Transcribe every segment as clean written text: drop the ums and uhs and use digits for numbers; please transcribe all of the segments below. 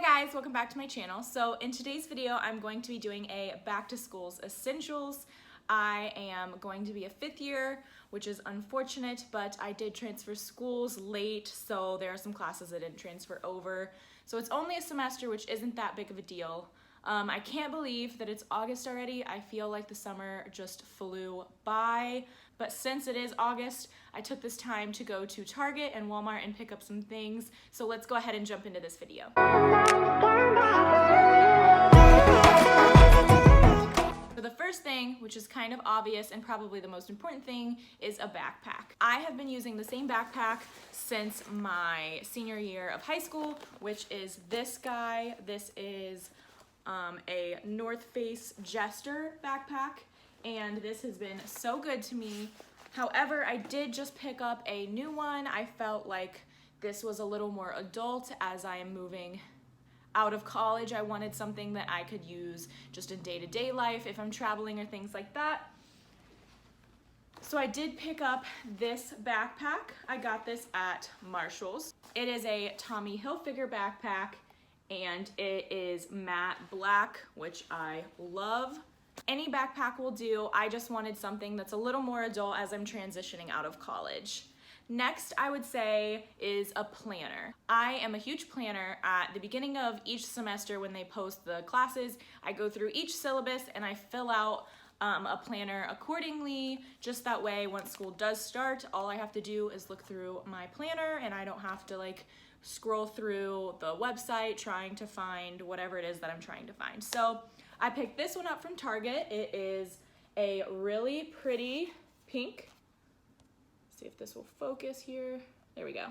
Hi guys, welcome back to my channel. So in today's video, I'm going to be doing a back to school's essentials. I am going to be a fifth year, which is unfortunate, but I did transfer schools late, so there are some classes that didn't transfer over. So it's only a semester, which isn't that big of a deal. I can't believe that it's August already. I feel like the summer just flew by. But since it is August, I took this time to go to Target and Walmart and pick up some things. So let's go ahead and jump into this video. So the first thing, which is kind of obvious and probably the most important thing, is a backpack. I have been using the same backpack since my senior year of high school, which is this guy. This is a North Face Jester backpack, and this has been so good to me. However, I did just pick up a new one. I felt like this was a little more adult as I am moving out of college. I wanted something that I could use just in day-to-day life if I'm traveling or things like that. So I did pick up this backpack. I got this at Marshall's. It is a Tommy Hilfiger backpack, and it is matte black, which I love. Any backpack will do. I just wanted something that's a little more adult as I'm transitioning out of college. Next, I would say, is a planner. I am a huge planner. At the beginning of each semester when they post the classes, I go through each syllabus and I fill out a planner accordingly. Just that way, once school does start, all I have to do is look through my planner and I don't have to scroll through the website trying to find whatever it is that I'm trying to find. So I picked this one up from Target. It is a really pretty pink. See if this will focus here. There we go.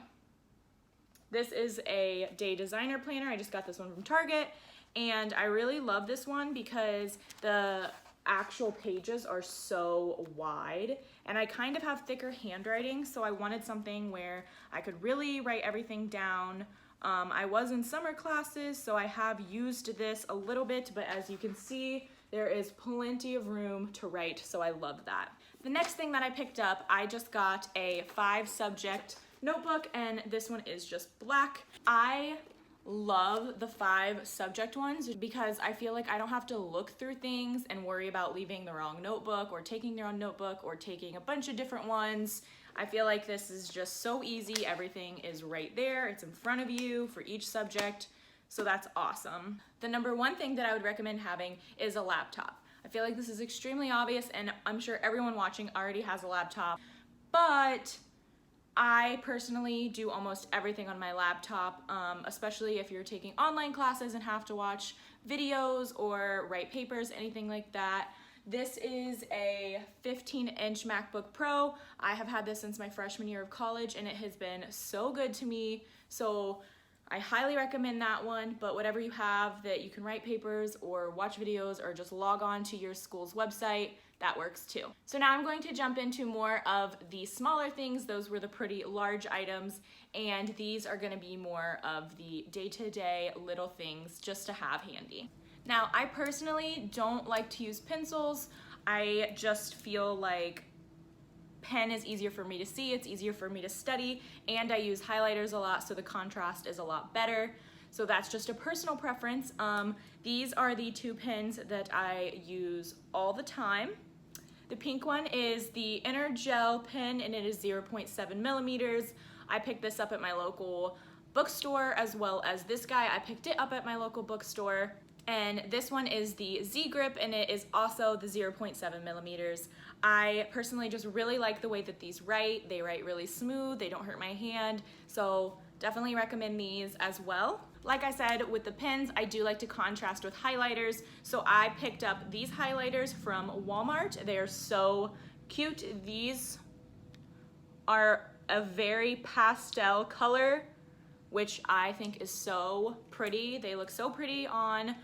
This is a day designer planner. I just got this one from Target, and I really love this one because the actual pages are so wide, and I kind of have thicker handwriting, so I wanted something where I could really write everything down. I was in summer classes, so I have used this a little bit, but as you can see, there is plenty of room to write, so I love that. The next thing that I picked up, I just got a 5-subject notebook, and this one is just black. I love the 5-subject ones because I feel like I don't have to look through things and worry about leaving the wrong notebook or taking the wrong notebook or taking a bunch of different ones. I feel like this is just so easy. Everything is right there. It's in front of you for each subject, so that's awesome. The number one thing that I would recommend having is a laptop. I feel like this is extremely obvious, and I'm sure everyone watching already has a laptop, but I personally do almost everything on my laptop, especially if you're taking online classes and have to watch videos or write papers, anything like that. This is a 15-inch MacBook Pro. I have had this since my freshman year of college, and it has been so good to me. So I highly recommend that one, but whatever you have that you can write papers or watch videos or just log on to your school's website, that works too. So now I'm going to jump into more of the smaller things. Those were the pretty large items, and these are gonna be more of the day-to-day little things just to have handy. Now, I personally don't like to use pencils. I just feel like pen is easier for me to see, it's easier for me to study, and I use highlighters a lot, so the contrast is a lot better. So that's just a personal preference. These are the 2 pens that I use all the time. The pink one is the Inner Gel pen, and it is 0.7 millimeters. I picked this up at my local bookstore, as well as this guy. I picked it up at my local bookstore. And this one is the Z Grip, and it is also the 0.7 millimeters. I personally just really like the way that these write. They write really smooth, they don't hurt my hand, so definitely recommend these as well. Like I said, with the pens, I do like to contrast with highlighters, so I picked up these highlighters from Walmart. They are so cute. These are a very pastel color, which I think is so pretty. They look so pretty on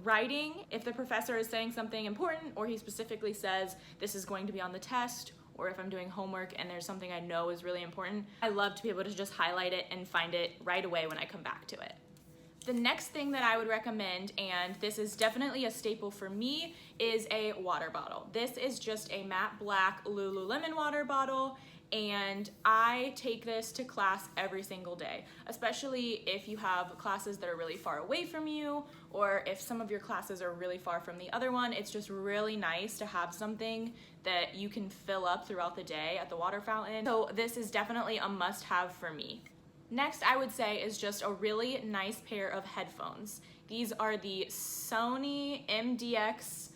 writing. If the professor is saying something important, or he specifically says this is going to be on the test, or if I'm doing homework and there's something I know is really important, I love to be able to just highlight it and find it right away when I come back to it. The next thing that I would recommend, and this is definitely a staple for me, is a water bottle. This is just a matte black Lululemon water bottle, and I take this to class every single day, especially if you have classes that are really far away from you, or if some of your classes are really far from the other one. It's just really nice to have something that you can fill up throughout the day at the water fountain. So this is definitely a must-have for me. Next, I would say, is just a really nice pair of headphones. These are the Sony MDX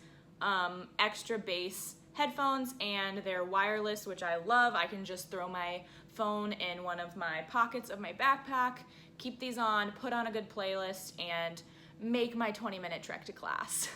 extra bass headphones, and they're wireless, which I love. I can just throw my phone in one of my pockets of my backpack, keep these on, put on a good playlist, and make my 20-minute trek to class.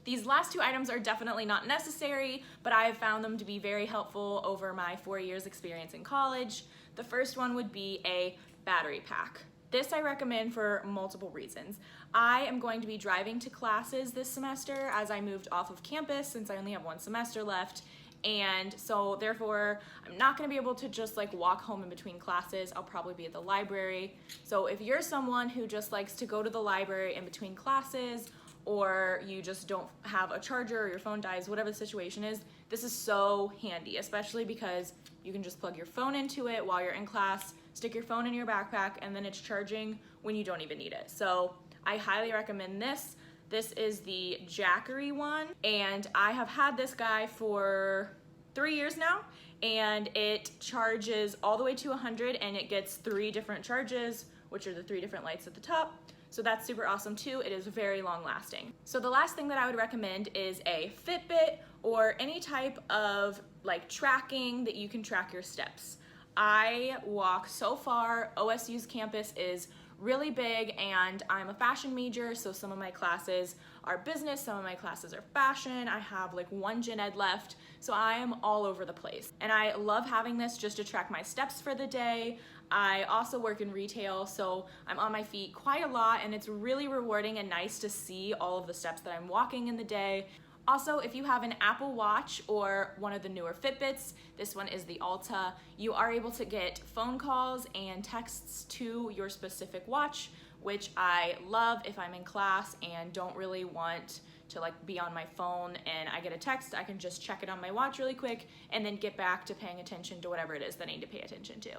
These last two items are definitely not necessary, but I have found them to be very helpful over my 4 years experience in college. The first one would be a battery pack. This I recommend for multiple reasons. I am going to be driving to classes this semester as I moved off of campus, since I only have 1 semester left, and so therefore I'm not going to be able to just like walk home in between classes. I'll probably be at the library. So if you're someone who just likes to go to the library in between classes, or you just don't have a charger or your phone dies, whatever the situation is, this is so handy, especially because you can just plug your phone into it while you're in class, stick your phone in your backpack, and then it's charging when you don't even need it. So I highly recommend this. This is the Jackery one, and I have had this guy for 3 years now, and it charges all the way to 100, and it gets 3 different charges, which are the 3 different lights at the top. So that's super awesome too. It is very long lasting. So the last thing that I would recommend is a Fitbit or any type of like tracking that you can track your steps. I walk so far. OSU's campus is really big, and I'm a fashion major, so some of my classes are business, some of my classes are fashion. I have like 1 gen ed left, so I am all over the place. And I love having this just to track my steps for the day. I also work in retail, so I'm on my feet quite a lot, and it's really rewarding and nice to see all of the steps that I'm walking in the day. Also, if you have an Apple Watch or one of the newer Fitbits, this one is the Ulta, you are able to get phone calls and texts to your specific watch, which I love if I'm in class and don't really want to like be on my phone and I get a text. I can just check it on my watch really quick and then get back to paying attention to whatever it is that I need to pay attention to.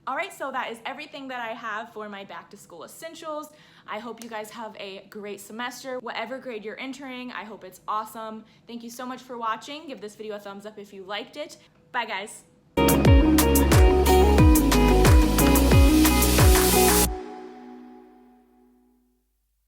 All right, so that is everything that I have for my back to school essentials. I hope you guys have a great semester. Whatever grade you're entering, I hope it's awesome. Thank you so much for watching. Give this video a thumbs up if you liked it. Bye guys.